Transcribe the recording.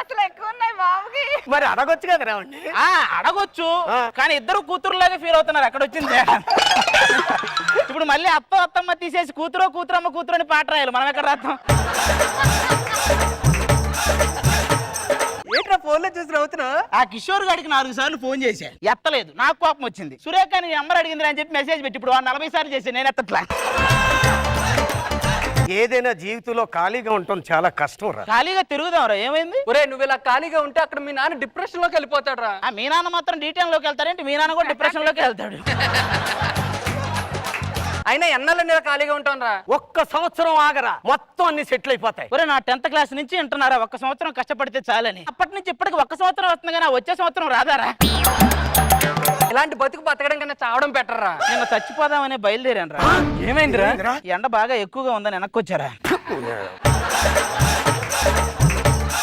అసలు ఎక్కువ ఉన్నాయి బాబుకి. మరి అడగొచ్చు కదా రావండి. అడగొచ్చు కానీ ఇద్దరు కూతురులాగా ఫీల్ అవుతున్నారు. అక్కడ వచ్చింది ఇప్పుడు మళ్ళీ అత్తమ్మ తీసేసి కూతురమ్మ కూతురు అని పాట రాయాలి. మనం ఎక్కడ రాస్తాం? ఏంట్రా ఫోన్లో చూసి నవ్వుతున్నా? ఆ కిషోర్ గారికి 4 సార్లు ఫోన్ చేశా, ఎత్తలేదు. నాకు కోపం వచ్చింది. సురేఖ నీ నెంబర్ అడిగింది అని చెప్పి మెసేజ్ పెట్టి ఇప్పుడు 40 సార్లు చేశాను, నేను ఎత్తట్లా. ఏదైనా జీవితంలో ఖాళీగా ఉండటం చాలా కష్టం రా. ఖాళీగా తిరుగుదాం రా, ఏమైంది? ఒరే నువ్వు ఇలా ఖాళీగా ఉంటే అక్కడ మీ నాన్న డిప్రెషన్ లోకి వెళ్ళిపోతాడు రా. మీ నాన్న మాత్రం డీటెయిల్ లోకి వెళ్తారేంటి? మీ నాన్న కూడా డిప్రెషన్ లోకి వెళ్తాడు. అయినా ఎన్నాళ్ళు నేను ఖాళీగా ఉంటాను రా. ఒక్క సంవత్సరం ఆగరా, మొత్తం అన్ని సెటిల్ అయిపోతాయి. ఒరే నా 10th క్లాస్ నుంచి వింటున్నారా 1 సంవత్సరం కష్టపడితే చాలని? అప్పటి నుంచి ఇప్పటికి 1 సంవత్సరం వస్తుంది కానీ వచ్చే సంవత్సరం రాదారా? ఇలాంటి బతుకు బతకడం కన్నా చావడం పెట్టరా. నేను చచ్చిపోదామని బయలుదేరాను రా. ఏమైందిరా? ఎండ బాగా ఎక్కువగా ఉందని వెనక్కొచ్చారా.